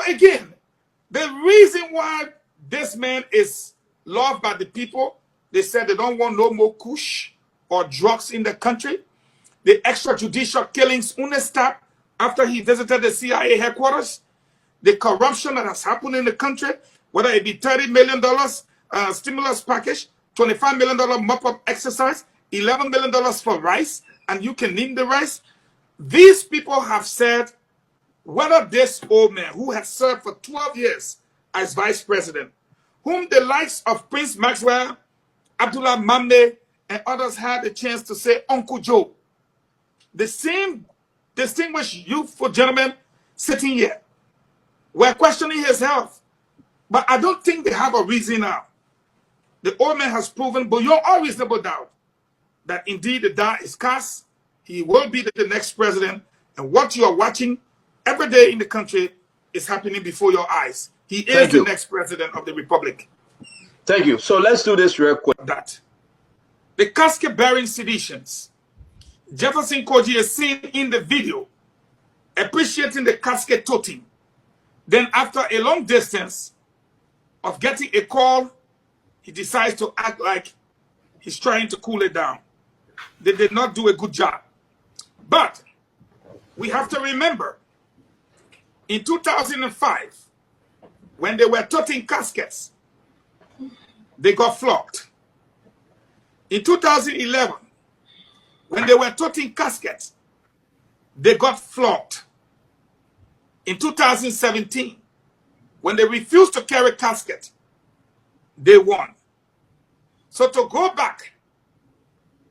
But again, the reason why this man is loved by the people, they said they don't want no more kush or drugs in the country. The extrajudicial killings stop after he visited the CIA headquarters. The corruption that has happened in the country, whether it be $30 million stimulus package, $25 million mop-up exercise, $11 million for rice, and you can name the rice. These people have said whether this old man who has served for 12 years as vice president, whom the likes of Prince Maxwell, Abdullah Mamne, and others had a chance to say Uncle Joe, the same distinguished youthful gentleman sitting here, we're questioning his health. But I don't think they have a reason now. The old man has proven beyond all reasonable doubt that indeed the die is cast. He will be the next president. And what you are watching every day in the country is happening before your eyes. He is the next president of the republic. Thank you. So let's do this real quick. That the casket bearing seditions. Jefferson Koji is seen in the video appreciating the casket toting. Then after a long distance of getting a call, he decides to act like he's trying to cool it down. They did not do a good job. But we have to remember, in 2005, when they were toting caskets, they got flogged. In 2011, when they were toting caskets, they got flogged. In 2017, when they refused to carry casket, they won. So to go back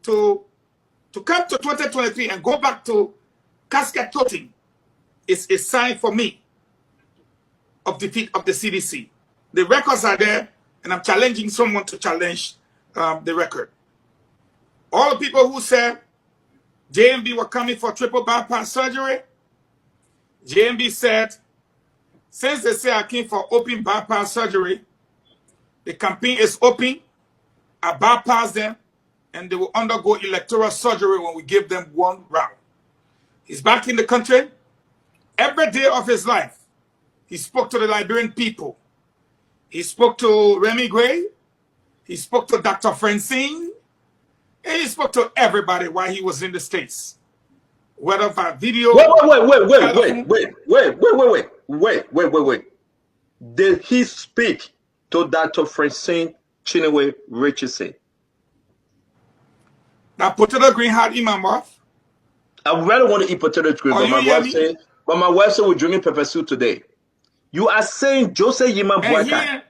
to come to 2023 and go back to casket toting is a sign for me of defeat of the CDC. The records are there, and I'm challenging someone to challenge the record. All the people who said JMB were coming for triple bypass surgery, JMB said, since they say I came for open bypass surgery, the campaign is open, I bypass them, and they will undergo electoral surgery when we give them one round. He's back in the country. Every day of his life, he spoke to the Liberian people. He spoke to Remy Gray. He spoke to Dr. Francine. And he spoke to everybody while he was in the States. Whether by video. Wait. Did he speak to Dr. Francine Chinua Richardson? That potato green had in my mouth. I really want to eat potato green, but my wife said we're drinking pepper soup today. You are saying Joseph Yima Boyka,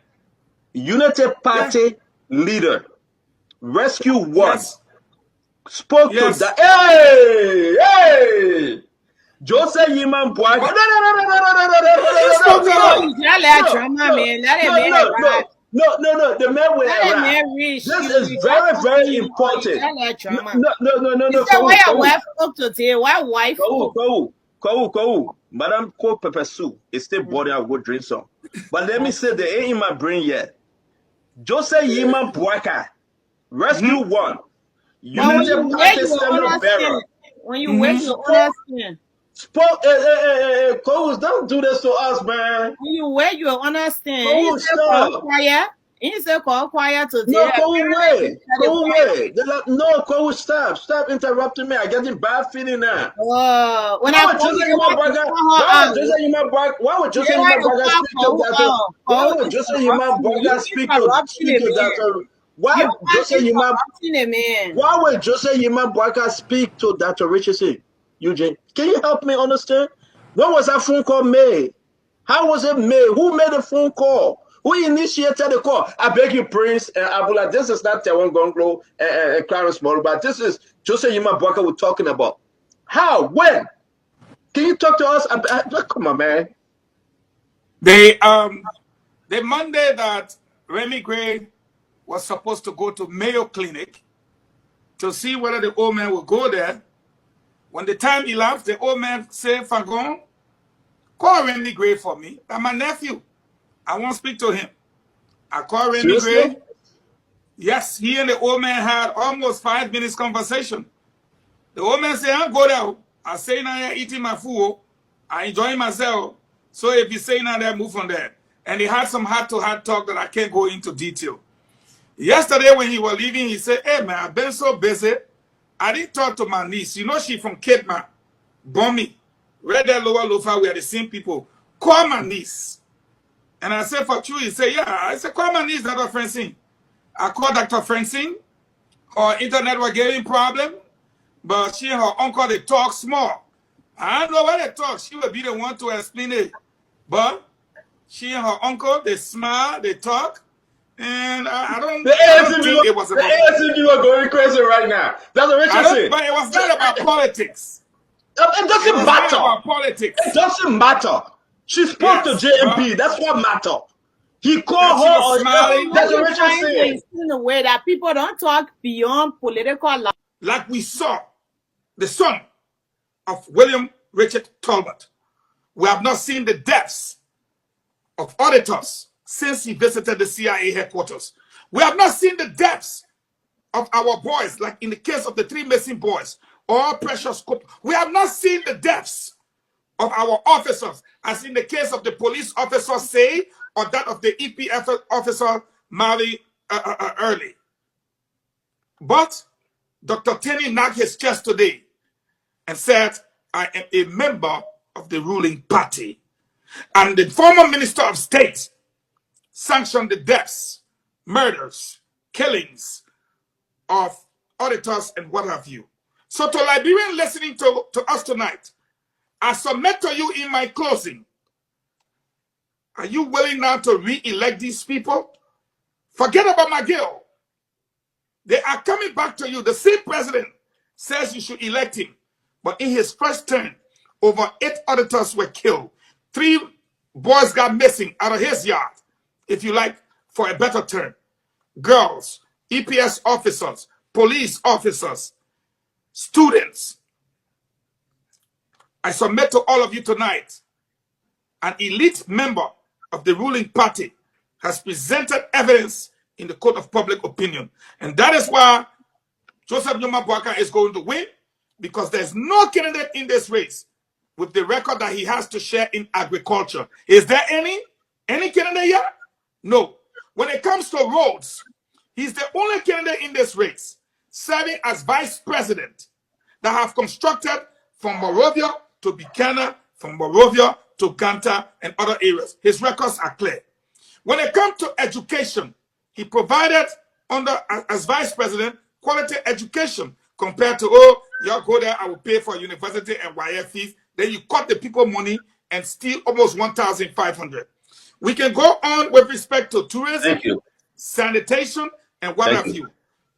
United Party leader, Rescue One, spoke to that. Hey! Joseph Yima Boyka. No. The man will arrive. This is very, very important. No. Why your wife spoke to today? Why wife? Go. Madam Ko Pepper Soup is still body. I'll go drink some. But let me say the ain't in my brain yet. Joseph Yima Boyka, Rescue One, United Party Stamina Bearer. When you wait to understand. Coach, don't do this to us, man. When you wait, you understand. Coach, stop. He said call quiet today. No, go away. No, Coach, stop. Stop interrupting me. I'm getting bad feeling now. When why would Joseph Yima Boyka speak to Dr. Why would Joseph Yima Boyka speak to Dr. Richardson? Eugene, can you help me understand? When was that phone call made? How was it made? Who made the phone call? Who initiated the call? I beg you, Prince and Abula, this is not Tewan Gonglo and Clarence Moore, but this is Joseph Yima Boyka we're talking about. How? When? Can you talk to us? Come on, man. The Monday that Remy Gray was supposed to go to Mayo Clinic to see whether the old man will go there, when the time elapsed, the old man said, Fagon, call Remy Gray for me. That's my nephew. I want to speak to him. I called Remy Gray. Yes, he and the old man had almost 5 minutes conversation. The old man said, I'll go there. I say now I'm eating my food. I enjoy myself. So if you say now, that move from there. And he had some heart-to-heart talk that I can't go into detail. Yesterday when he was leaving, he said, hey man, I've been so busy. I didn't talk to my niece. You know she from Cape Man. Bommy. Right there, Lower Lofa, we are the same people. Call my niece. And I said, for you, he said, yeah. I said, call my niece, Dr. Francine. I called Dr. Francine. Her internet was getting problem. But she and her uncle, they talk small. I don't know why they talk. She would be the one to explain it. But she and her uncle, they smile, they talk. And I don't think it was about... The ASCB are going crazy right now. That's what Richard said. But it was not about politics. It doesn't matter. About politics. It doesn't matter. She spoke to JMP. That's what matter. He called her on smiling. That's what Richard said. In a way that people don't talk beyond political life. Like we saw the son of William Richard Talbot. We have not seen the depths of auditors since he visited the CIA headquarters. We have not seen the depths of our boys, like in the case of the 3 missing boys, or Precious Cope. We have not seen the depths of our officers, as in the case of the police officer Say, or that of the EPF officer Mali Early. But Dr. Tenney knocked his chest today and said, I am a member of the ruling party. And the former Minister of State sanctioned the deaths, murders, killings of auditors and what have you. So to Liberians listening to us tonight, I submit to you in my closing, are you willing now to re-elect these people? Forget about McGill. They are coming back to you. The same president says you should elect him. But in his first term, over 8 auditors were killed. 3 boys got missing out of his yard, if you like, for a better term. Girls, EPS officers, police officers, students. I submit to all of you tonight, an elite member of the ruling party has presented evidence in the court of public opinion. And that is why Joseph Nyuma Boaka is going to win, because there's no candidate in this race with the record that he has to share in agriculture. Is there any candidate here? No. When it comes to roads, he's the only candidate in this race serving as vice president that have constructed from Morovia to Buchanan, from Morovia to Ganta and other areas. His records are clear. When it comes to education, he provided as vice president quality education compared to, oh, y'all go there, I will pay for university and YF fees. Then you cut the people money and steal almost 1,500. We can go on with respect to tourism, sanitation, and what have you.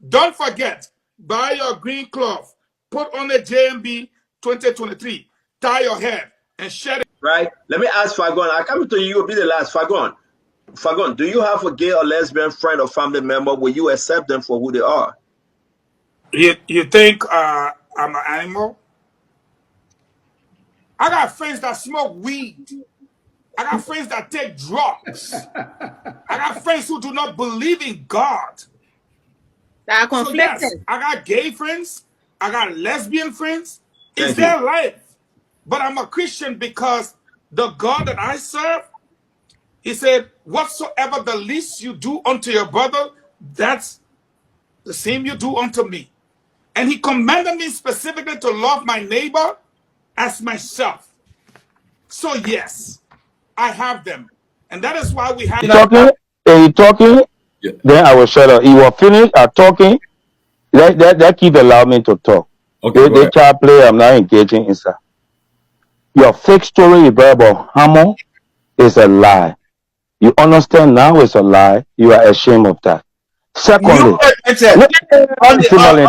Don't forget, buy your green cloth, put on the JMB 2023, tie your hair, and share it. Right? Let me ask Fagon. I come to you, you'll be the last. Fagon, do you have a gay or lesbian friend or family member? Will you accept them for who they are? You think I'm an animal? I got friends that smoke weed. I got friends that take drugs. I got friends who do not believe in God. That are conflicted. So yes, I got gay friends. I got lesbian friends. It's their life. But I'm a Christian because the God that I serve, he said, whatsoever the least you do unto your brother, that's the same you do unto me. And he commanded me specifically to love my neighbor as myself. So yes, I have them. And that is why we have... You talking? Yeah. Then I will shut up. You will finish talking. That keep allow me to talk. Okay, they child play, I'm not engaging inside. Your fake story about Hammond is a lie. You understand now it's a lie. You are ashamed of that. Secondly, Timberland,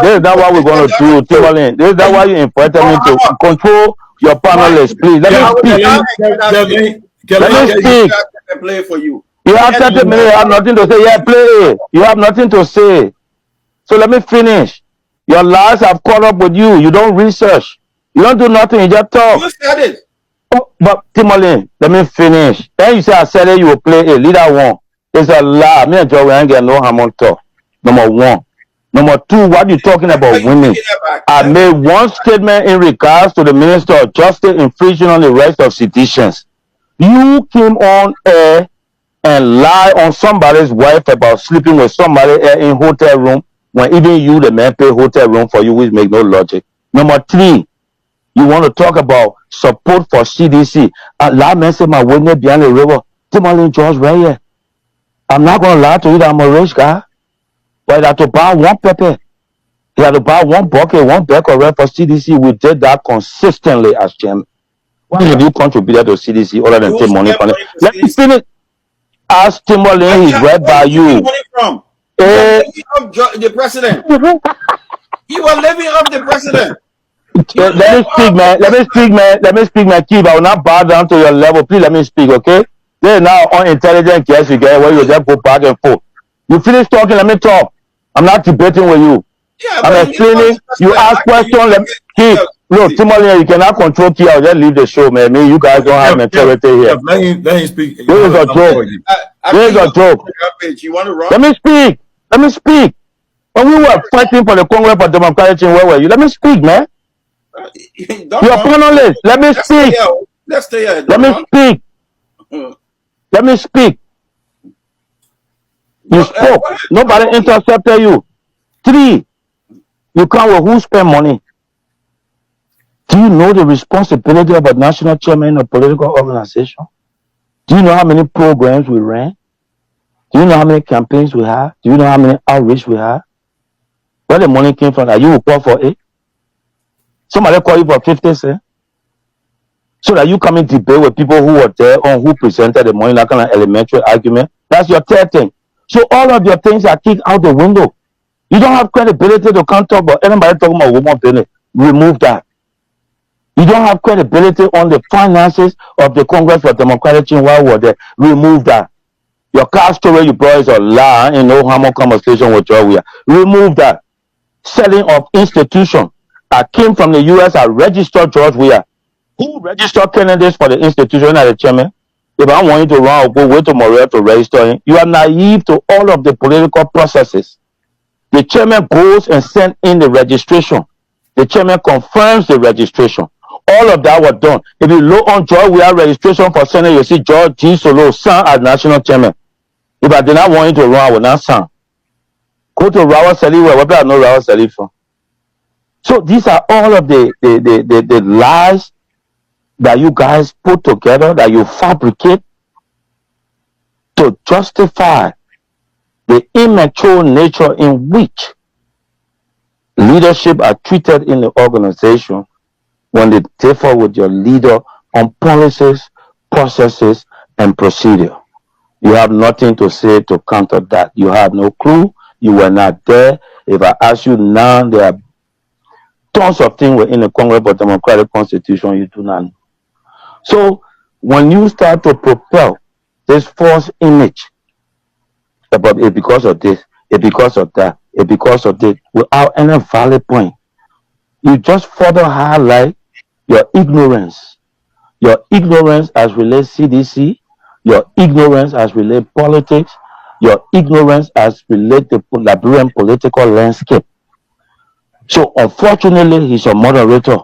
this is not what we're going to do, Timberland. This is not why you invited me to control your panelists. Please, let me speak. Let me speak. Play for you. You have 30 minutes, you have nothing to say. Yeah, play. You have nothing to say. So let me finish. Your lies have caught up with you. You don't research. You don't do nothing. You just talk. You said it. Oh, but Timberland, let me finish. Then you say I said it, you will play it. Leader 1. It's a lie. Me and Joe, we ain't get no Hammond talk. Number 1. Number 2, what you talking about women? I made one statement in regards to the Minister of Justice infringing on the rights of citizens. You came on air and lie on somebody's wife about sleeping with somebody in hotel room when even you, the man, pay hotel room for you, which make no logic. Number 3, you want to talk about support for CDC. La man say my witness behind the river. Timothy George right here. I'm not gonna lie to you that I'm a rich guy. But I had to buy 1 pepper. He had to buy 1 bucket, 1 bag of red for CDC. We did that consistently as chairman. Why have you contributed to CDC other than take money from it? Let me finish. Ask Timberlane, he's right by you. Money from? The president. You were living off the president. Let me speak, man. Let me speak, man. Keep. I will not bow down to your level. Please let me speak, okay? There is now unintelligent guess you get where you just go back and forth. You finish talking, let me talk. I'm not debating with you. Yeah, I'm explaining. You ask questions. Let me keep. Look, Timothy, you cannot control Key. I'll just leave the show, man. Me, you guys don't have maturity here. Let him speak. This is a joke. This is a joke. You want to run? Let me speak. Let me speak. When we were fighting for the Congress for Democratic Change, where were you? Let me speak, man. You're a panelist. Let me speak. Let's stay here. Let me speak. Let me speak. You spoke. Nobody intercepted you. 3, you come with who spend money. Do you know the responsibility of a national chairman of a political organization? Do you know how many programs we ran? Do you know how many campaigns we have? Do you know how many outreach we have? Where the money came from? Are you will call for it? Somebody call you for 50 cents? So that you come in debate with people who were there on who presented the money, that kind of elementary argument. That's your third thing. So all of your things are kicked out the window. You don't have credibility to come talk about anybody talking about woman business. Remove that. You don't have credibility on the finances of the Congress for Democratic Change while we're there. Remove that. Your car story you brought is a lie in no harmful conversation with George Weah. Remove that. Selling of institution. I came from the US, I registered George Weah. Who registered candidates for the institution as the chairman? If I want you to run, I'll go wait to Morel to register him. You are naive to all of the political processes. The chairman goes and sends in the registration. The chairman confirms the registration. All of that was done. If you look on George Weah registration for Senate, you see George G. Solo signed as national chairman. If I did not want you to run, I would not sign. Go to Rawat Sali, where I know Rawat Sali from. So these are all of the lies that you guys put together, that you fabricate to justify the immature nature in which leadership are treated in the organization when they differ with your leader on policies, processes, and procedure. You have nothing to say to counter that. You have no clue. You were not there. If I ask you now, there are tons of things within the Congress for Democratic Constitution you do not know. So when you start to propel this false image about it because of this, it because of that, it because of this, without any valid point, you just further highlight your ignorance as relates CDC, your ignorance as relates politics, your ignorance as relates the Liberian political landscape. So unfortunately, he's a moderator.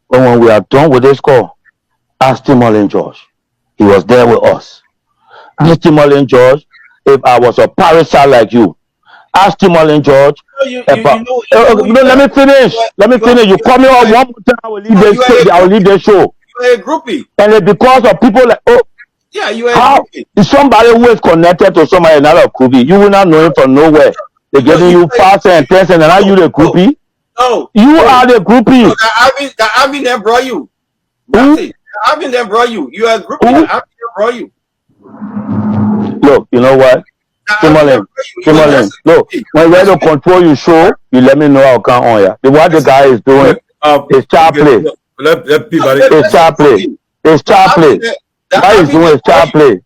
But when we are done with this call, ask Timberlane George. He was there with us. Ask Timberlane George if I was a parasite like you. Ask Timberlane George. Let me finish. You call me on one more time, I will leave the show. You're a groupie. And it's because of people like, yeah, you are how is somebody who is connected to somebody another groupie? You will not know him from nowhere. They're giving you 5 cents and 10 cents, and now you the groupie. No. You are the groupie. No, that Alvin that brought you. That's it. Alvin that brought you. You are a groupie. Alvin that brought you. Look, you know what? Timberlane, look, when we're to control your show, you let me know I'll come on ya. What the guy is doing is child play. It's child play. It's child play. What he's doing is child play.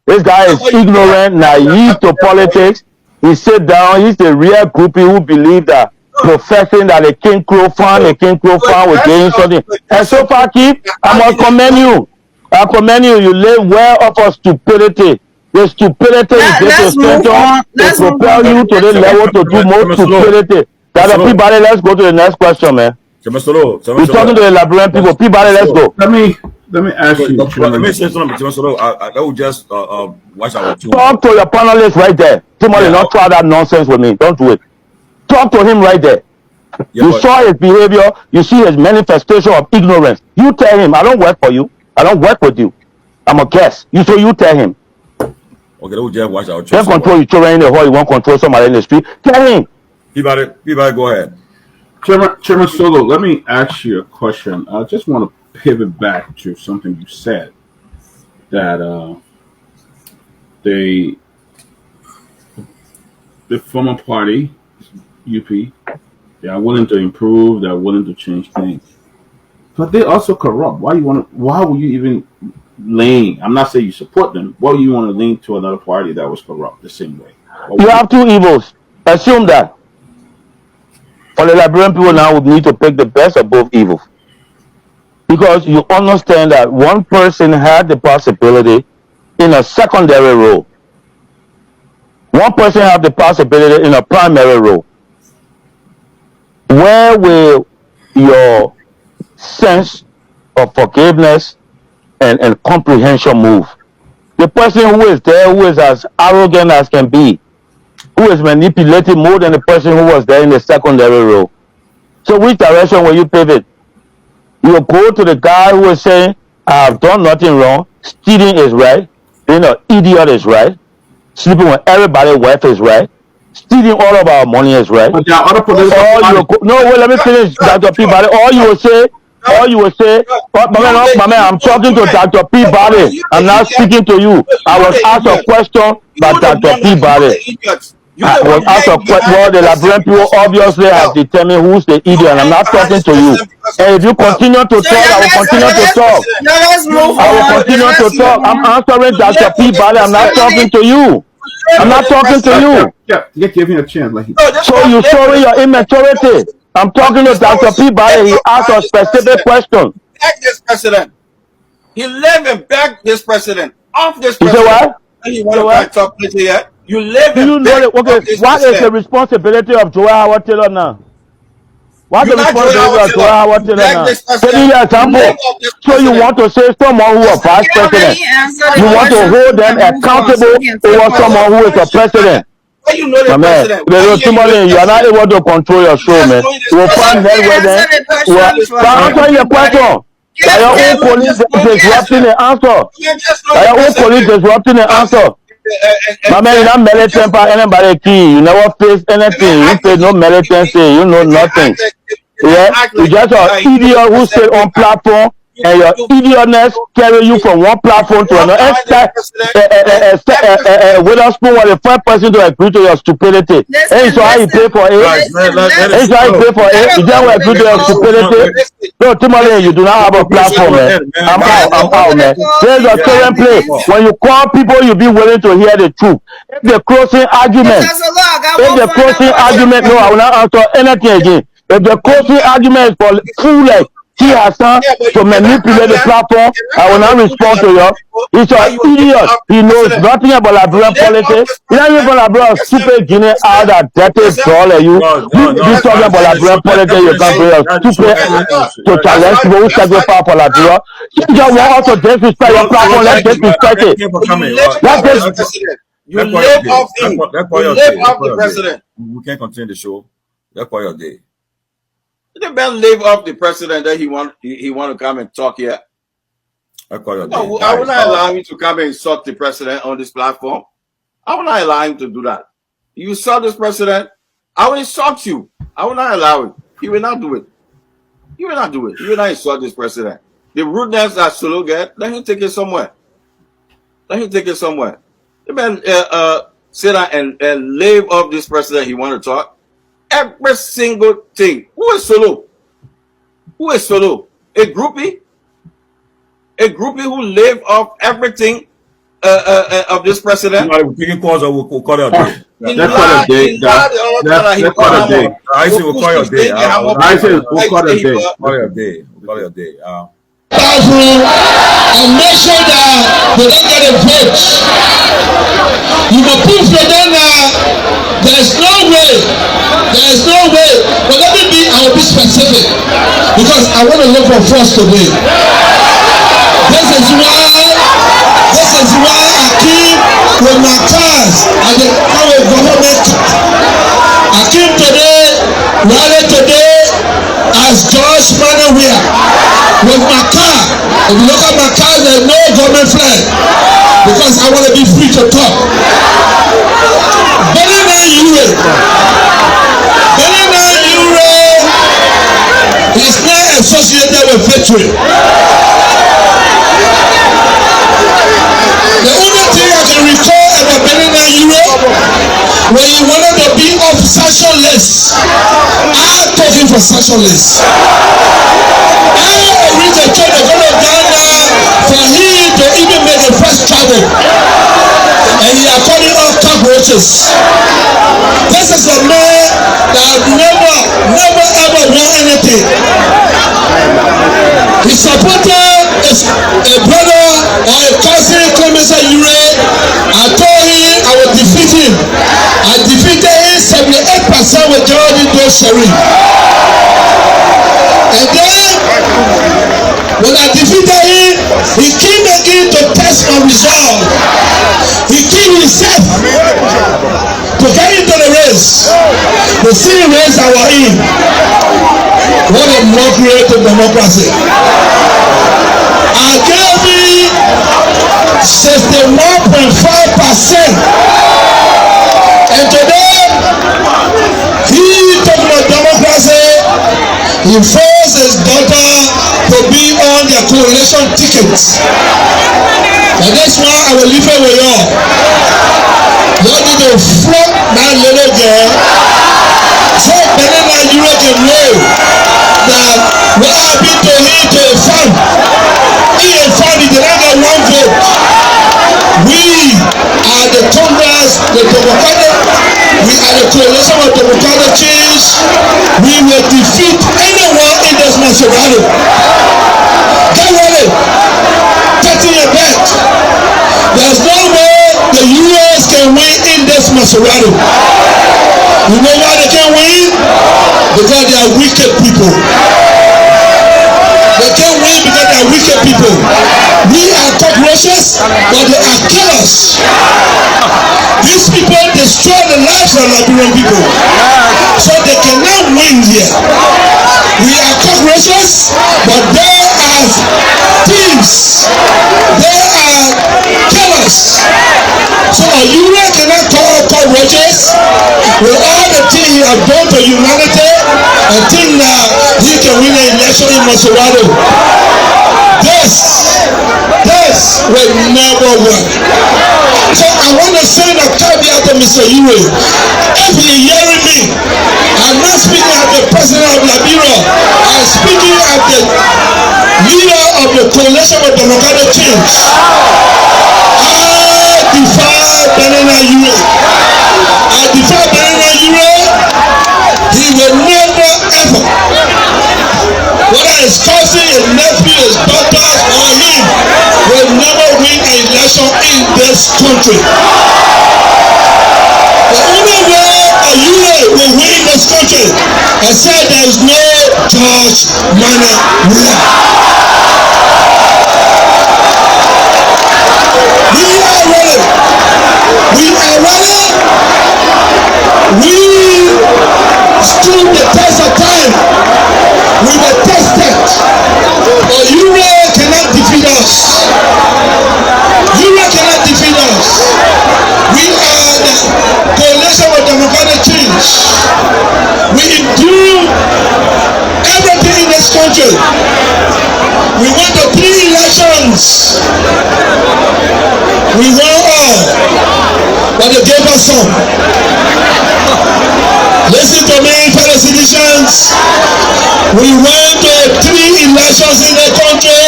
This guy is ignorant, naive to politics. He sit down, he's the real groupie who believe that professing that a King Crow fan will gain something. And so far, Keith, I must commend you. I commend you. You live well off of stupidity. The stupidity is going to propel you to the level to do more stupidity. That's Peabody, let's go to the next question, man. We're talking to the Liberian people. Peabody, let's go. Let me Let me ask you. Let me say something. So I will just watch our tune. Talk to your panelist right there. Timothy, not try that nonsense with me. Don't do it. Talk to him right there. Yeah, you saw his behavior. You see his manifestation of ignorance. You tell him, I don't work for you. I don't work with you. I'm a guest. You tell him. Okay, we'll just watch our tune. Can't control your children in the hall. You won't control somebody in the street. Tell him. Peabody, go ahead. Chairman Solo, let me ask you a question. I just want to pivot back to something you said, that the former party, UP, they are willing to improve, they're willing to change things, but they also corrupt. Why would you even lean? I'm not saying you support them. Why would you want to lean to another party that was corrupt the same way? You have two evils. Assume that. For the Liberian people now would need to pick the best of both evils. Because you understand that one person had the possibility in a secondary role. One person had the possibility in a primary role. Where will your sense of forgiveness and comprehension move? The person who is there, who is as arrogant as can be, who is manipulating more than the person who was there in the secondary role. So which direction will you pivot? You will go to the guy who is saying, I have done nothing wrong, stealing is right, being an idiot is right, sleeping with everybody's wife is right, stealing all of our money is right. But there are other political let me finish, Dr. Peabody. All you will say, I'm talking to Dr. Peabody. I'm not speaking to you. I was asked a question by Dr. Peabody. I was asked a question. Well, the Liberian people obviously have determined who's the idiot, and I'm not talking to you. And if you continue to talk, I will continue to talk. I will continue to talk. I'm answering Dr. Peabody. I'm not talking to you. I'm not talking to you. Yeah, give me a chance. So you showing your immaturity. I'm talking to Dr. Peabody. He asked a specific question. Back this president. He live and back this president. Off this president. You say what? And you want to back top place yet? You live Do you know that? Okay, what is the responsibility of Joel Howard Taylor now? What's the responsibility of Joel Howard Taylor now? Give me an example. So you want to say someone who is vice president, you want to hold them accountable over someone who is a president. You know the president. You are not able to control your show, man. You will find that way then. I'm answering your question. Your own police disrupting the answer. Your own police disrupting the answer. My man, you're not militant for anybody key. You never face anything. You face no militancy. You know nothing. Yeah, you just an idiot who sit on platform, and your idiotness carry you from one platform to another. Witherspoon was the first person to agree to your stupidity. And so how you pay for it? And so how you pay for it? You don't agree to your stupidity. No, Timothy, you do not have a platform, man. I'm out, man. There's a current place. When you call people, you be willing to hear the truth. If the closing argument, no, I will not answer anything again. If the closing argument is for foolish, he has done to manipulate the platform, I will not respond to you. He's an idiot. He knows nothing about Liberian politics. He's not even about stupid Guinea out that dirty troll you. He's talking about Liberian politics. You can't be a stupid to challenge people who sacrifice for Liberia. You just want us to disrespect your platform. Let's disrespect it. You live off him. You live off the president. We can't continue the show. That's why you're there. The man live off the president that he want to come and talk here. I will not allow him to come and insult the president on this platform. I will not allow him to do that. You insult this president, I will insult you. I will not allow it. He will not do it. He will not do it. He will not insult this president. The rudeness that Solo get, let him take it somewhere. Let him take it somewhere. The man sit down and live off this president he want to talk. Every single thing. Who is Solo? Who is Solo? A groupie? A groupie who live off everything of this president? We'll call it a day. That's quite a day. That's quite a day. I say we'll call it a day. I say we'll call it a day. We'll call it a day. We'll call it a day. And make sure that they don't get a vote. You will prove to them there's no way. But let me I will be specific because I want to look for force today. is why I keep with my cars and the government car. I came today, rally today as George Manawia with my car. If you look at my car, there's no government flag because I want to be free to talk. Benina Ure is not associated with victory. The only thing I can recall about Benina Ure, when he wanted to be off sanction list, I took him for sanction list. I reached a church of Ghana for him to even make the first travel. And he are calling off cockroaches. This is a man that never ever won anything. He supported a brother or a cousin, Clemens Ure. I told him I would defeat him. I defeated him 78% with Geraldine Doe-Sherry. And then, when I defeated him, he came again to test my resolve. He killed himself to get into the race. The same race I was in. What a mockery to democracy. I gave him 61.5%. And today, he took my democracy. He forced his daughter to be on their coalition tickets. And that's why I will leave it with y'all. Y'all need to flog that little girl so Benina Ure can know that what happened to him to a farm. He a farm, he did not get one vote. We are the Congress, the Democratic, we are the coalition of Democratic Change. We will defeat anyone in this Maserati. Get ready. Get in your bed. There's no way the US can win in this Maserati. You know why they can't win? Because they are wicked people. They can't win because they are wicked people. We are cockroaches, but they are killers. These people destroy the lives of Liberian people. So they cannot win here. We are cockroaches, but they are thieves. They are killers. So Ure cannot call cockroaches with all the things he has done to humanity and think that he can win an election in Maserati. This will never work. So I want to send a caveat to Mr. Ure. If he hearing me, I'm not speaking as the president of Liberia. I'm speaking as the leader of the coalition of Democratic Change. I defy Benina Ure. I defy Benina Ure. He will never ever, whether his cousin, his nephew, his daughters, or him, will never win an election in this country. The only way a Ure will win this country is said there is no George Manawia. We are ready. We are ready. We stood the test of time. We were tested. But Ure cannot defeat us. Ure cannot defeat us. We are the coalition of Democratic Change. We do everything in this country. We went to 3 elections. We won all. But they gave us some. Listen to me, fellow citizens. We went to 3 elections in the country.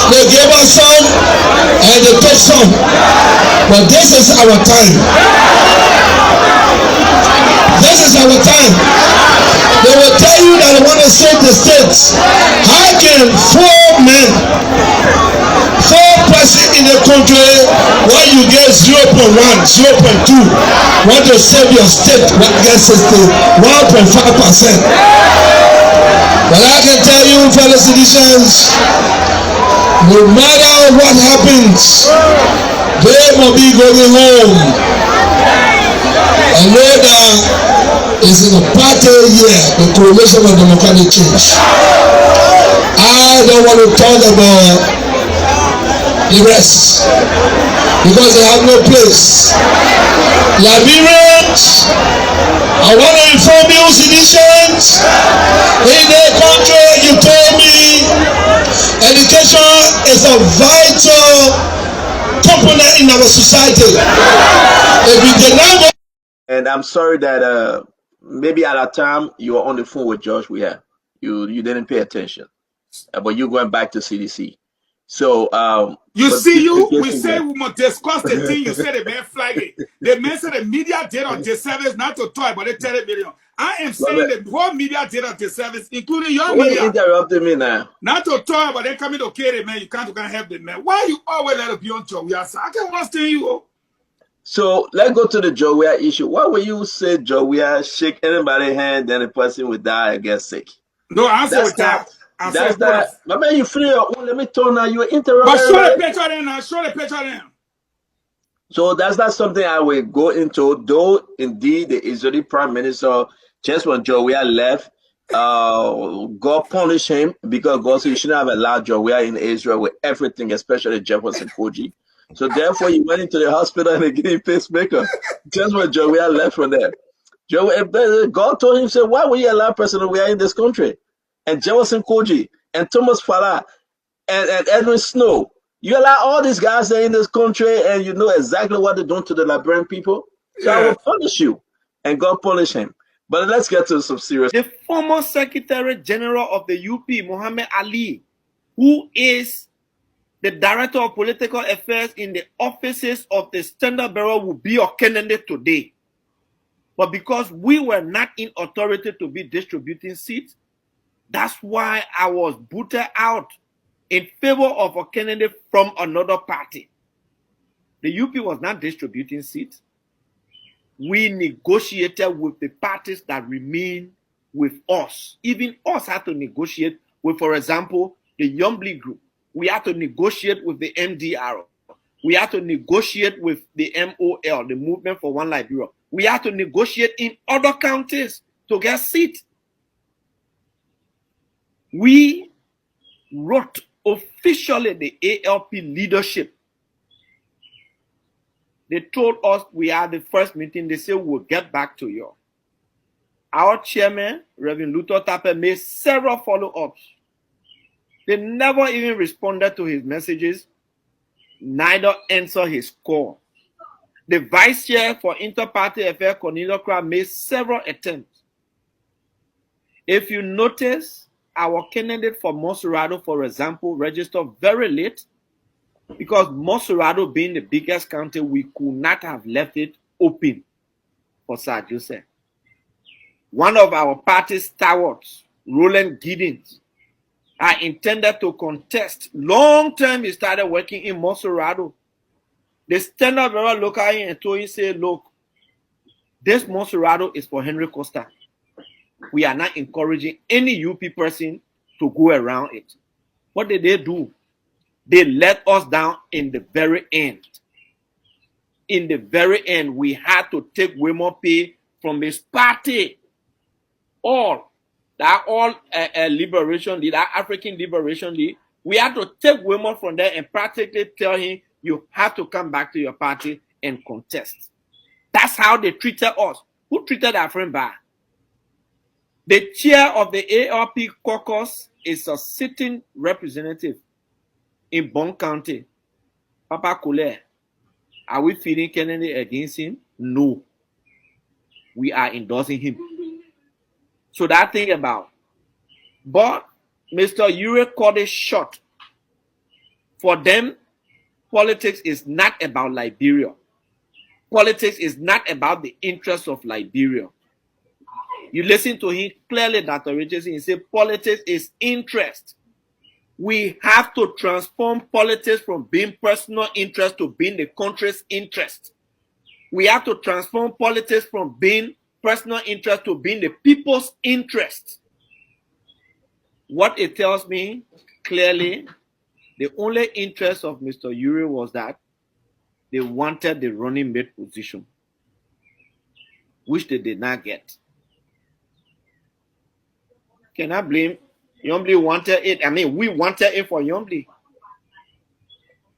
They gave us some and they took some. But this is our time. This is our time. They will tell you that they want to save the states. How can 4 men, 4 persons in the country, where you get 0.1, 0.2, want to save your state, what gets 1.5%? But I can tell you, fellow citizens, no matter what happens, they must be going home. I know that it's in the party here, the Coalition of Democratic Change. I don't want to talk about the rest because they have no place. Liberians, I want to inform you, citizens, in the country, you told me education is a vital component in our society. If we did not go. And I'm sorry that maybe at that time you were on the phone with Josh. You didn't pay attention, but you're going back to CDC. So we say we must discuss the thing. You said the man flag it. The man said the media did on disservice not to talk about the 30 million. I am saying the whole media did on disservice, including your media. Why interrupting me now? Not to talk about them coming to carry man. You can't help the man. Why you always let it be on Joe? I can't understand you. So let's go to the Jowea issue. Why would you say Jowea shake anybody's hand, then the person would die and get sick? No, answer with that. That's that. But man, you free your own. Let me turn now. You interrupt. But show the picture then now. Show the picture then. So that's not something I will go into. Though indeed the Israeli Prime Minister, just when Jowea left, God punished him because God said you shouldn't have allowed Jowea in Israel with everything, especially Jefferson Koji. So therefore, he went into the hospital and they gave him pacemaker. Just when Jowea left from there. God told him, said, why would you allow President Weah in this country? And Jefferson Koji and Thomas Farah and Edwin Snow. You allow all these guys there in this country and you know exactly what they're doing to the Liberian people. So I will punish you. And God punished him. But let's get to some serious. The former Secretary General of the UP, Muhammad Ali, who is the Director of Political Affairs in the offices of the Standard Bearer, will be your candidate today. But because we were not in authority to be distributing seats, that's why I was booted out in favor of a candidate from another party. The UP was not distributing seats. We negotiated with the parties that remain with us. Even us had to negotiate with, for example, the Yombly Group. We had to negotiate with the MDR. We had to negotiate with the MOL, the Movement for One Liberia. We had to negotiate in other counties to get seats. We wrote officially the ALP leadership. They told us we had the first meeting. They said we'll get back to you. Our chairman, Reverend Luther Tapper, made several follow-ups. They never even responded to his messages, neither answered his call. The vice chair for Inter-Party Affairs, Cornelia Crab, made several attempts. If you notice, our candidate for Monserrado, for example, registered very late because Monserrado being the biggest county, we could not have left it open for Sir Joseph. One of our party's stalwarts, Roland Giddens, I intended to contest. Long time he started working in Monserrado. The Standard Bearer looked at him and told him, say, look, this Monserrado is for Henry Costa. We are not encouraging any UP person to go around it. What did they do? They let us down in the very end. In the very end, we had to take Wemo Pay from his party. All Liberation League, that African Liberation League, we had to take Wemo from there and practically tell him, you have to come back to your party and contest. That's how they treated us. Who treated our friend bad? The chair of the ARP caucus is a sitting representative in Bon County, Papa Kule. Are we feeling Kennedy against him? No. We are endorsing him. So that thing about. But Mr. Ure called it short. For them, politics is not about Liberia. Politics is not about the interests of Liberia. You listen to him clearly, Dr. Richardson, he said politics is interest. We have to transform politics from being personal interest to being the country's interest. We have to transform politics from being personal interest to being the people's interest. What it tells me clearly The only interest of Mr. Uri was that they wanted the running mate position, which they did not get. Can I blame Yombly wanted it? I mean, we wanted it for Yombly.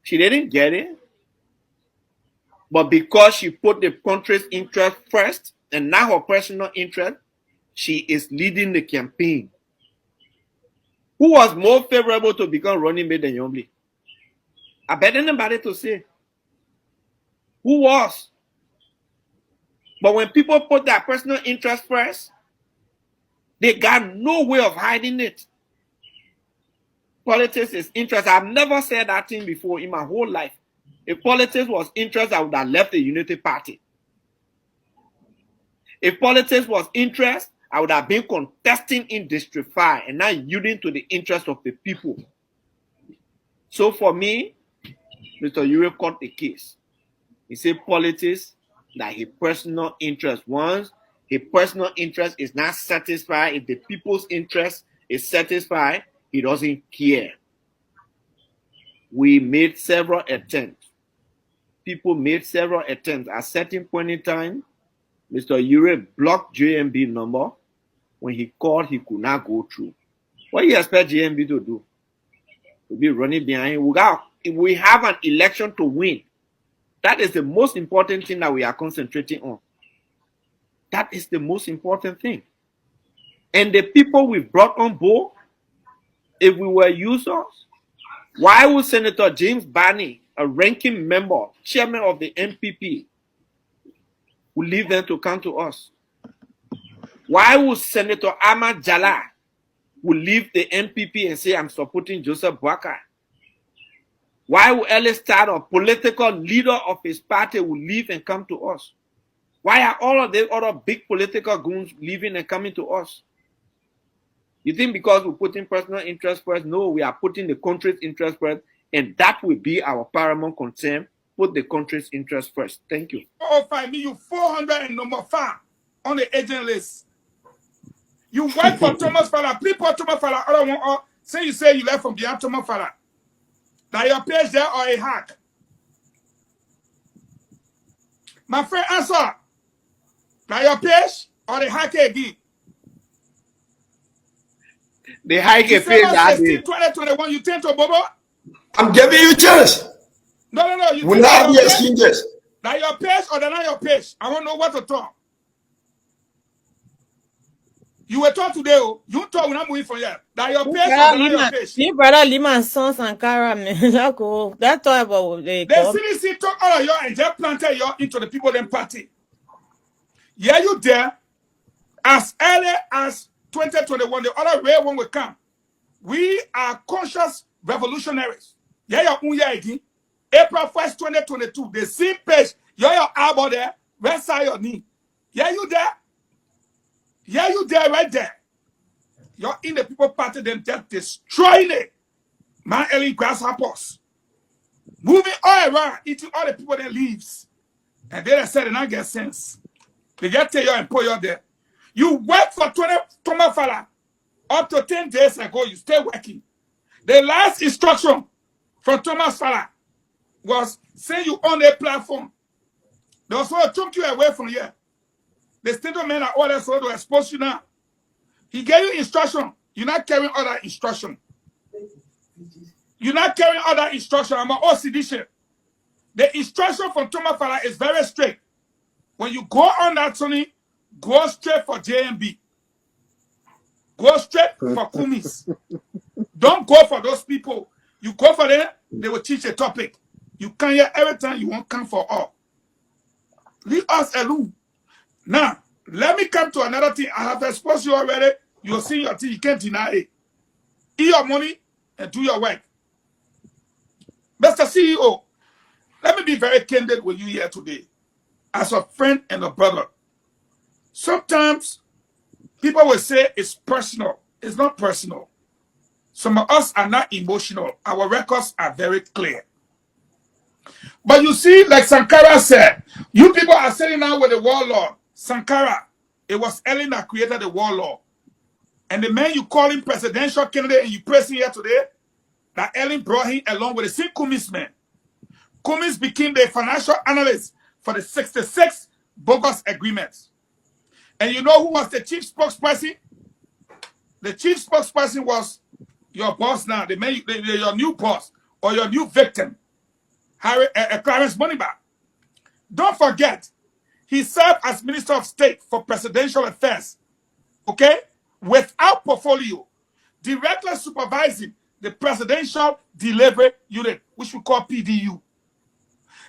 She didn't get it. But because she put the country's interest first and not her personal interest, she is leading the campaign. Who was more favorable to become running mate than Yombly? I bet anybody to say. Who was? But when people put their personal interest first, they got no way of hiding it. Politics is interest. I've never said that thing before in my whole life. If politics was interest, I would have left the Unity Party. If politics was interest, I would have been contesting in District 5 and not yielding to the interest of the people. So for me, Mr. Uri caught the case. He said politics, that his personal interest. Once his personal interest is not satisfied, if the people's interest is satisfied, he doesn't care. We made several attempts. People made several attempts. At a certain point in time, Mr. Uri blocked JMB number. When he called, he could not go through. What do you expect JMB to do? To be running behind? We have an election to win. That is the most important thing that we are concentrating on. That is the most important thing. And the people we brought on board, if we were users, why would Senator James Barney, a ranking member, chairman of the MPP, would leave them to come to us? Why would Senator Ahmad Jalal would leave the MPP and say, I'm supporting Joseph Boakai? Why would Ellis Tado, political leader of his party, would leave and come to us? Why are all of the other big political goons leaving and coming to us? You think because we're putting personal interest first? No, we are putting the country's interest first, and that will be our paramount concern. Put the country's interest first. Thank you. 405 me, you 400 and number 5 on the agent list. You work for Thomas Fala. Please put Thomas Fala. Other one, say you say you left from behind Thomas Fala. Now your page there or a hack? My friend, answer. Now your page or the hack again? The hack page. 2021, you tend to Bobo? I'm giving you a chance. No. You will not be exchanged. Now your page or not your page? I want to know what to talk. You were taught today, you talk when I'm moving for you. That your page or not your page? Me brother Lima son Sankara, man. That's all about the CDC took all of you and just planted you into the people them party. Yeah, you there. As early as 2021, the other real one will come. We are conscious revolutionaries. Yeah, again. April 1st, 2022. The same page. You're your elbow there. Right side your knee. Yeah, you there. Yeah, you there, right there. You're in the people party, them just destroying it. Man, Ellie grasshoppers. Moving all around, eating all the people that leaves. And then I said, they not get sense. They get to you and put you there. You work for Thomas Fala. Up to 10 days ago, you stay working. The last instruction from Thomas Fala was say you on a platform. They also took you away from here. The state of men are orders so to expose you now. He gave you instruction. You're not carrying other instruction. You're not carrying other instruction. I'm an OCD. The instruction from Thomas Fala is very straight. When you go on that, Tony, go straight for JMB. Go straight for Kumis. Don't go for those people. You go for them, they will teach a topic. You come here every time you won't come for all. Leave us alone. Now, let me come to another thing. I have exposed you already. You'll see your thing. You can't deny it. Eat your money and do your work. Mr. CEO, let me be very candid with you here today. As a friend and a brother. Sometimes people will say it's personal. It's not personal. Some of us are not emotional. Our records are very clear. But you see, like Sankara said, you people are sitting now with the warlord. Sankara, it was Ellen that created the warlord. And the man you call him presidential candidate and you pressing here today, that Ellen brought him along with the same Cummins men. Cummins became the financial analyst for the 66 bogus agreements. And you know who was the chief spokesperson? The chief spokesperson was your boss now, your new boss or your new victim, Clarence Moniba. Don't forget, he served as Minister of State for Presidential Affairs, okay, without portfolio, directly supervising the Presidential Delivery Unit, which we call PDU.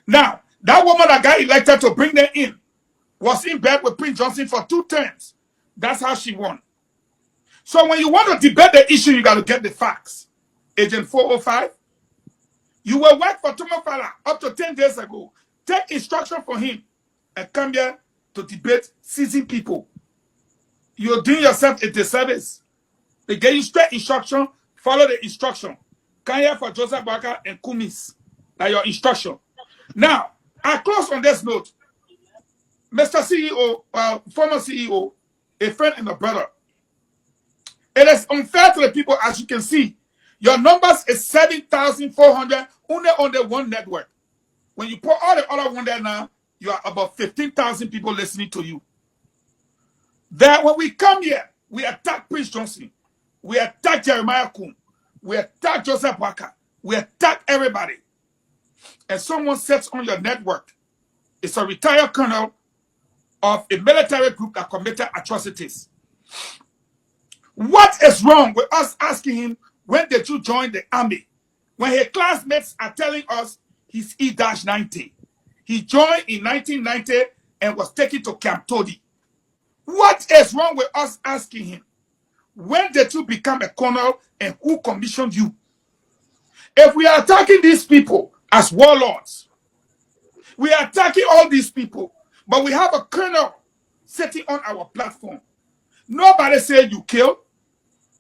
Now, that woman that got elected to bring them in was in bed with Prince Johnson for 2 terms. That's how she won. So when you want to debate the issue, you got to get the facts. Agent 405, you will work for Tomo Fala up to 10 days ago. Take instruction from him and come here to debate seizing people. You're doing yourself a disservice. They get you straight instruction, follow the instruction. Come here for Joseph Boakai and Cummins. That's your instruction. Now, I close on this note. Mr. CEO, former CEO, a friend and a brother. It is unfair to the people, as you can see. Your numbers is 7,400 only on the one network. When you put all the other one there now, you are about 15,000 people listening to you. Then when we come here, we attack Prince Johnson. We attack Jeremiah Kuhn. We attack Joseph Boakai. We attack everybody. And someone sets on your network. It's a retired colonel of a military group that committed atrocities. What is wrong with us asking him, when did you join the army? When his classmates are telling us he's E-90. He joined in 1990 and was taken to Camp Todi. What is wrong with us asking him, when did you become a colonel and who commissioned you? If we are attacking these people as warlords, we are attacking all these people, but we have a colonel sitting on our platform. Nobody said you killed.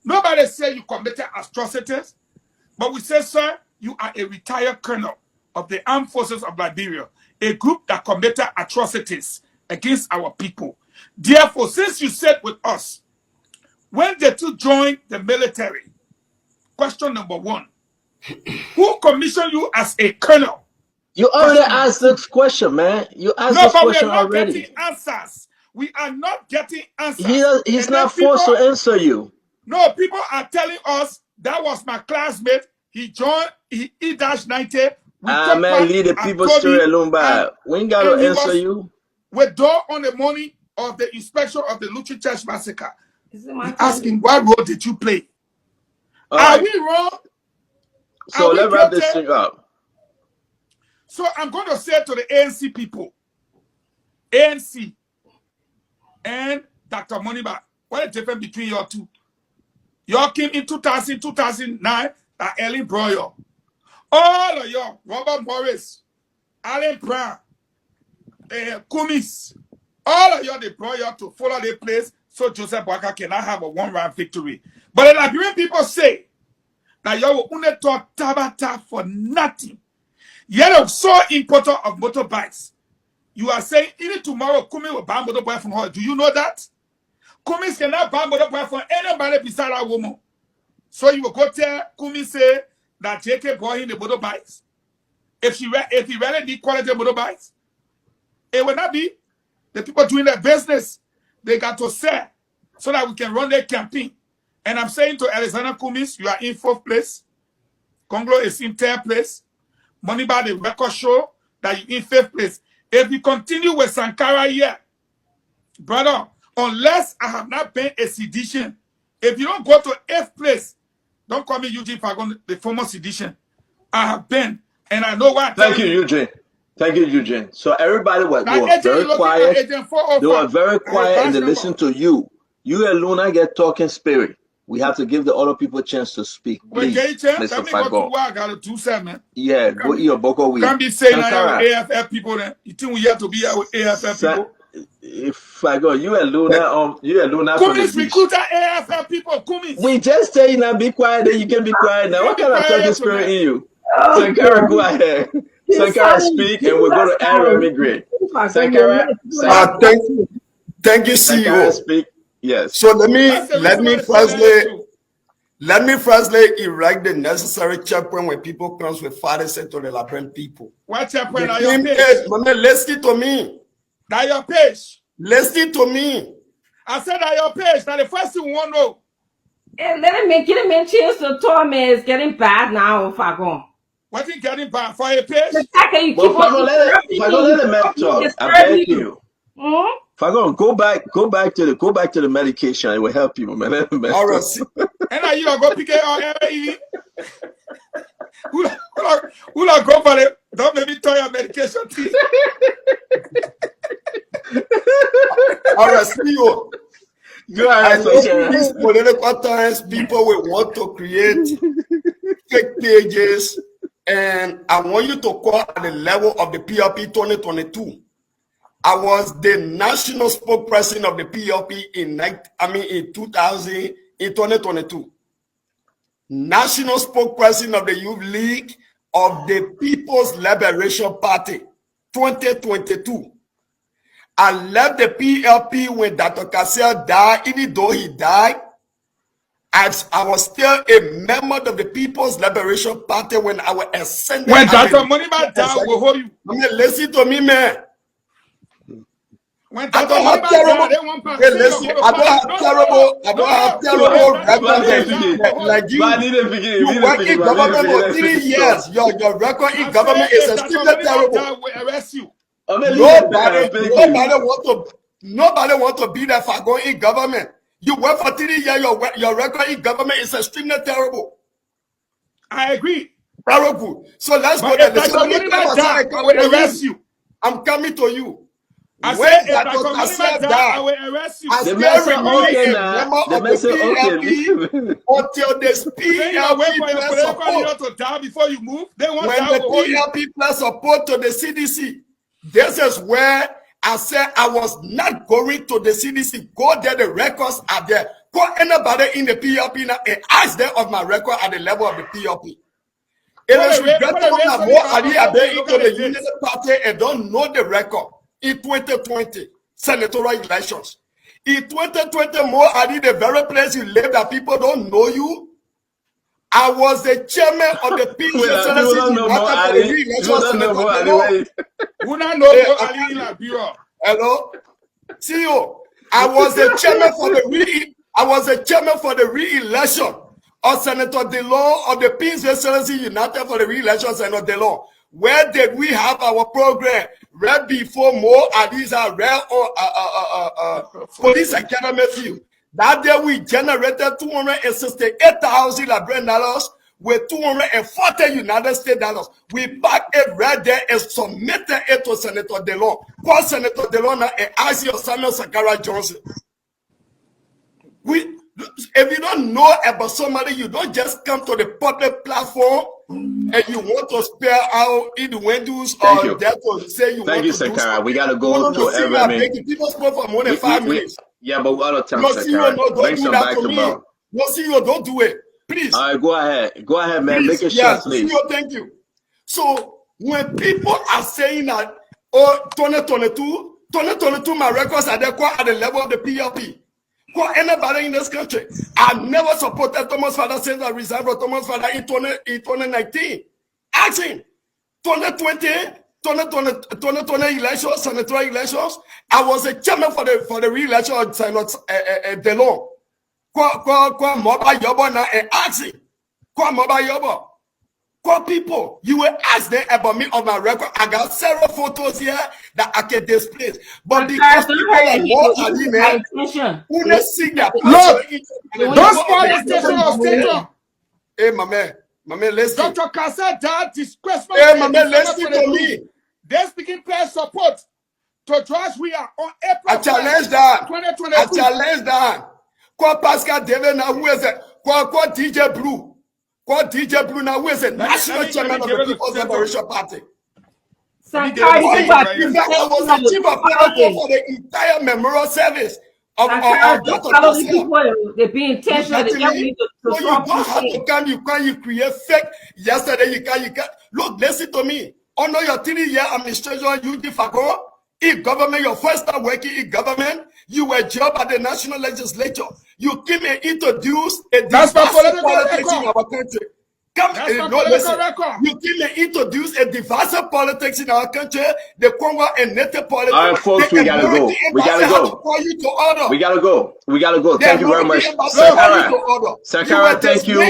Nobody said you committed atrocities. But we say, sir, you are a retired colonel of the Armed Forces of Liberia, a group that committed atrocities against our people. Therefore, since you said with us, when did you join the military? Question number 1. Who commissioned you as a colonel? You already asked this question, man. You asked this question already. We are not getting answers. We are not getting answers. He's not forced to answer you. No, people are telling us that was my classmate. He joined E-90. Man, leave the people story alone, but we ain't got to answer you. With door on the morning of the inspection of the Lutheran Church massacre. Asking, what role did you play? Are we wrong? So let's wrap this thing up. So I'm going to say to the ANC people, ANC and Dr. Moniba, what is the difference between your two? Y'all came in 2000, 2009, that Ellen brought you. All of y'all, Robert Morris, Alan Brown, Cummins, all of y'all, they brought you to follow their place so Joseph Boakai cannot have a one-round victory. But the Liberian people say that y'all will only talk Tabata for nothing. You're so importer of motorbikes. You are saying even tomorrow Cummins will buy motorbike from her. Do you know that? Cummins cannot buy motorbike from anybody beside that woman. So you will go tell Cummins say that JK bought him the motorbikes. If he really need quality motorbikes, it will not be the people doing their business. They got to sell so that we can run their campaign. And I'm saying to Alexander Cummins, you are in 4th place. Conglo is in 3rd place. Moniba, the record show that you're in 5th place. If you continue with Sankara here, brother, unless I have not been a sedition, if you don't go to 8th place, don't call me Eugene Fagon, the former sedition. I have been, and I know why. Thank you, Eugene. Thank you, Eugene. So everybody was very quiet. They were very quiet and they listened to you. You and Luna get talking spirit. We have to give the other people a chance to speak. Please, Mr. Fagon. Yeah, go eat your boko weed. Can't be saying I have AFF people then. You think we have to be with AFF people? If I go, you and Luna, Cummins recruiter AFF people, Cummins. We just say now be quiet, then you can be quiet now. What kind of talking spirit in you? Sankara, go ahead. Sankara, speak, and we'll go to Aaron Migrate. Sankara, thank you, CEO. Sankara, speak. Yes. So let me firstly Let me firstly erect the necessary checkpoint when people comes with fathers to the Labrand people. What checkpoint are your page? Listen to me. Now your page. Listen to me. I said that your page. Now the first thing we want to know. Let me give him a chance to tell me it's getting bad now, Fagon. What is getting bad for a page? The fact that you keep Fagon, let the man talk. I beg you. Fagon, go back to the medication. It will help you, man. All right. And now you are go pick it out. Who are go for it? Don't maybe tell your medication. All right, see you. Go ahead. These political times, people will want to create fake pages, and I want you to call at the level of the PLP 2022. I was the national spokesperson of the PLP in 2022. National spokesperson of the Youth League of the People's Liberation Party 2022. I left the PLP when Dr. Cassell died. Even though he died, as I was still a member of the People's Liberation Party when I was ascended. When Dr. Moneyman died, will hold you. Listen to me, man. When Dr. Moneyman died, they want to I don't have terrible record like you. You work in government for 3 years. Your record in government is extremely terrible. Will arrest you. Nobody want to be there for going in government. You work for 3 years, your record in government is extremely terrible. I agree. Terrible. So let's go there. Arrest you. I'm coming to you. I said, I will arrest you. I still remain a member of the PLP until this PLP to die before you move. They want when the PLP plus support to the CDC. This is where I said I was not going to the CDC. Go there, the records are there. Call anybody in the PLP now and ask them of my record at the level of the PLP. It is regrettable that more are they into the Unity Party and don't know the record. In 2020 senatorial elections, in 2020 more are the very place you live that people don't know you. I was the chairman of the PLP. Hello, CEO. I was the chairman for the re-election of Senator DeLong of the Peace Excellency United for the re-election of Senator DeLong. Where did we have our program? Right before more these are rare police academy field. That day we generated $268,000 Liberian with $240 United States dollars. We backed it right there and submitted it to Senator DeLong. Call Senator DeLong and ask your Samuel Sakara Johnson. If you don't know about somebody, you don't just come to the public platform and you want to spare out in the windows or that to say you want to do something. We got to go to every people spoke for more than 5 minutes. Yeah, but what time, don't do that to me. No, CEO, don't do it. Please. All right, go ahead. Go ahead, man. Please. Make it short, please. CEO, thank you. So when people are saying that, oh, 2022, my records are there at the level of the PLP. For anybody in this country, I never supported Thomas Father since I resigned from Thomas Father in 2019. Ask him. 2020 elections, senatorial elections, I was a chairman for the re-election of Senator DeLong. Kwa Moba Yobo now and ask him. Kwa Moba Yobo. Kwa people, you will ask them about me on my record. I got several photos here that I can display. But because people are more attention, who they see their look, don't spoil the station of station. Hey, my man, listen. Dr. Cassell died disgraceful. Hey, my man, listen to me. They're speaking prayer support to George. We are on April. I challenge that. 2022. I challenge that. Kwa Pascal David now who is it? Kwa DJ Blue. DJ Blue now, who is a national chairman of the People's Liberation Party. I was the chief of staff for the entire memorial service of Dr. They're being intentional. You don't have to come, you create fake. Yesterday, you can't. Look, listen to me. Honor your 3-year administration, you Fago. In government, your first time working in government, You were job at the national legislature. You came and introduced a That's for divisive political politics in record. our country. Come, That's for no, political listen. record. You came and introduced a divisive politics in our country, the Congo and native politics. All right, folks, we gotta go. We gotta go. We gotta go. We gotta go. Thank you very much. Sankara, thank you.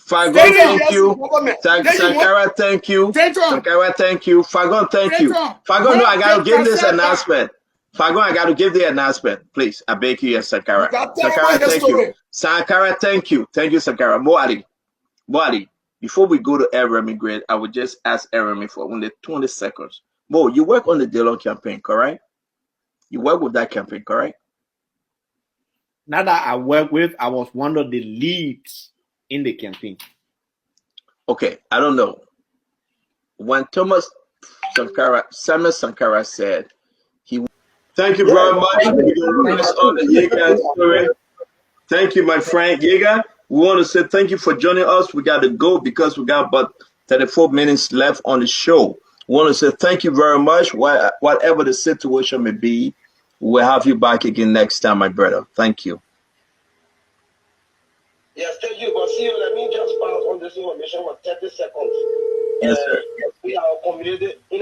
Fagon, thank you. Sankara, thank you. Sankara, thank you. Fagon, thank you. Fagon, no, I gotta give this announcement. Fagon, I gotta give the announcement. Please, I beg you, Sankara. Sankara, thank you. Sankara, thank you. Thank you, Sankara. Moali. Before we go to Eremi Grade, I would just ask Eremi for only 20 seconds. Mo, you work on the Dillon campaign, correct? You work with that campaign, correct? Now that I work with, I was one of the leads in the campaign. Okay, I don't know. When Samuel Sankara said he... Thank you very much. On the Yeager story. Thank you, my friend Yeager. We want to say thank you for joining us. We got to go because we got about 34 minutes left on the show. We want to say thank you very much. Whatever the situation may be, we'll have you back again next time, my brother. Thank you. Yes, thank you. But see, let me just pass on this information for 30 seconds. Yes, sir. In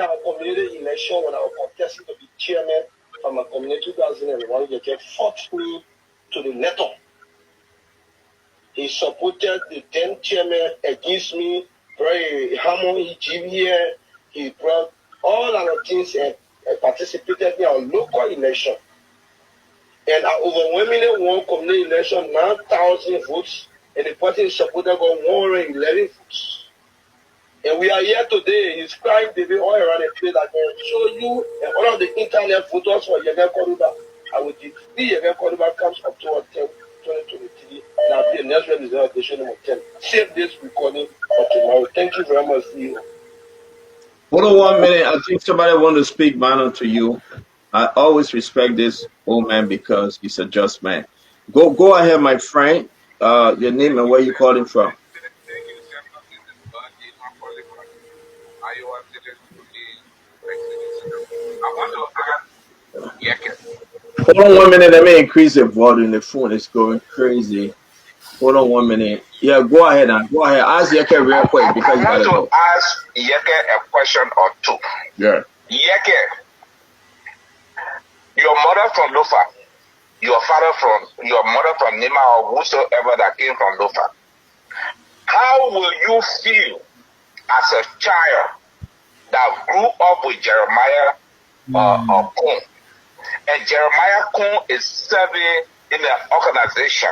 our community election, when I was contesting to be chairman from my community 2001, they just forced me to the letter. He supported the then chairman against me, very harmony, he brought all other things and participated in our local election. And I overwhelmingly won community election, 9,000 votes, and the party supported got 111 votes. And we are here today. He's crying baby all around the place. I can show you and all of the internet photos for Yega Koruba. I will decree Yega Koruba comes up to 2023. And I'll be a next representation number 10. Save this recording for tomorrow. Thank you very much, CEO. Hold on 1 minute. I think somebody want to speak manner to you. I always respect this old man because he's a just man. Go ahead, my friend. Your name and where you calling from. Hold on 1 minute. Let me increase the volume. The phone is going crazy. Hold on 1 minute. Yeah, go ahead now. Go ahead. Ask Yeke real quick because you gotta go. Ask Yeke a question or two. Yeah. Yeke, your mother from Lofa, your mother from Nima or whosoever that came from Lofa. How will you feel as a child that grew up with Jeremiah Kun? And Jeremiah Kun is serving in an organization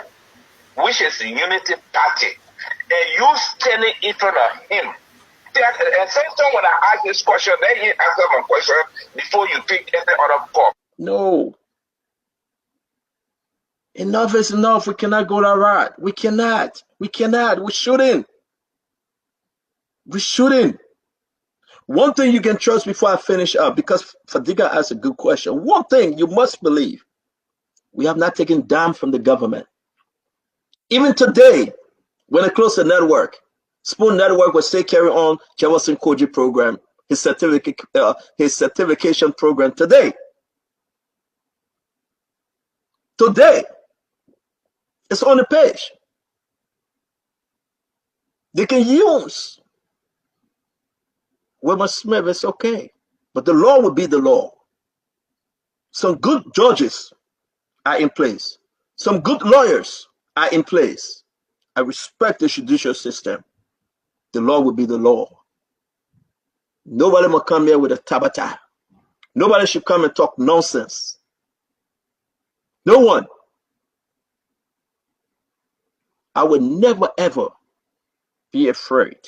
which is the Unity Party, and you standing in front of him. And sometimes when I ask this question, then he answer my question before you pick any other call. No. Enough is enough. We cannot go that route. We cannot. We cannot. We shouldn't. We shouldn't. One thing you can trust before I finish up, because Fadiga asked a good question. One thing you must believe, we have not taken dime from the government. Even today, when I close the network, Spoon Network will still carry on Jefferson Koji program, his certification program today. Today, it's on the page. They can use Wilma Smith, it's okay. But the law will be the law. Some good judges are in place. Some good lawyers are in place. I respect the judicial system. The law will be the law. Nobody will come here with a tabata. Nobody should come and talk nonsense. No one. I would never ever be afraid.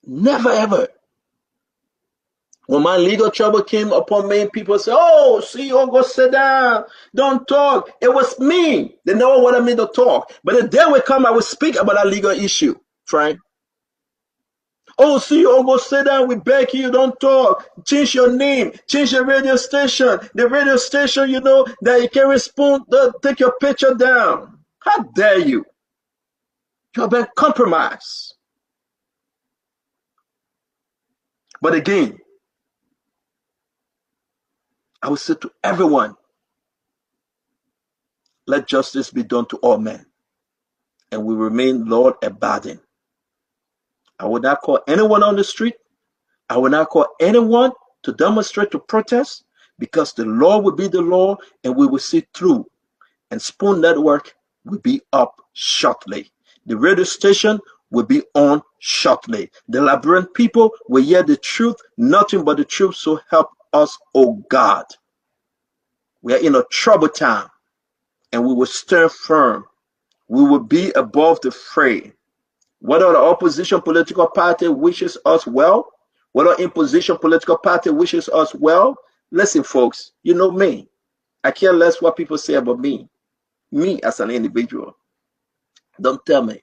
Never ever. When my legal trouble came upon me, people say, oh, CEO, go sit down. Don't talk. It was me. They never wanted me to talk. But the day will come, I will speak about that legal issue, Frank. Oh, CEO, go sit down. We beg you, don't talk. Change your name. Change your radio station. The radio station, you know, that you can respond, take your picture down. How dare you? You have been compromised. But again, I will say to everyone, let justice be done to all men, and we remain Lord abiding. I will not call anyone on the street. I will not call anyone to demonstrate, to protest, because the law will be the law, and we will see through. And Spoon Network will be up shortly. The radio station will be on shortly. The Liberian people will hear the truth, nothing but the truth, so help us, oh God. We are in a troubled time, and we will stand firm. We will be above the fray. Whether the opposition political party wishes us well, whether opposition political party wishes us well, listen, folks, you know me. I care less what people say about me. Me as an individual. Don't tell me.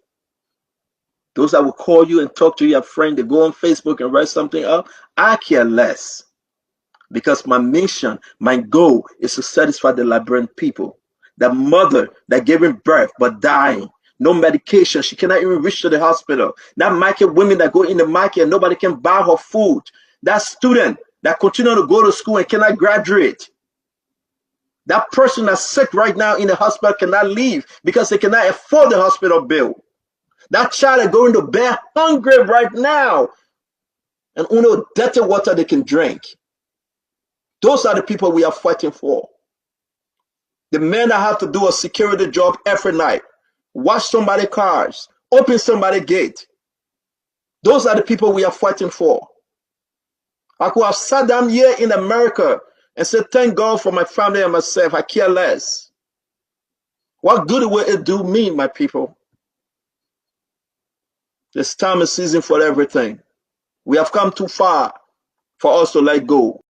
Those that will call you and talk to your friend, they go on Facebook and write something up, I care less. Because my mission, my goal is to satisfy the Liberian people. The mother that gave him birth but dying, no medication, she cannot even reach to the hospital. That market women that go in the market and nobody can buy her food. That student that continue to go to school and cannot graduate. That person that's sick right now in the hospital cannot leave because they cannot afford the hospital bill. That child is going to bed hungry right now and only dirty water they can drink. Those are the people we are fighting for. The men that have to do a security job every night, wash somebody's cars, open somebody's gate. Those are the people we are fighting for. I could have sat down here in America and said, thank God for my family and myself. I care less. What good will it do me, my people? This time is season for everything. We have come too far for us to let go.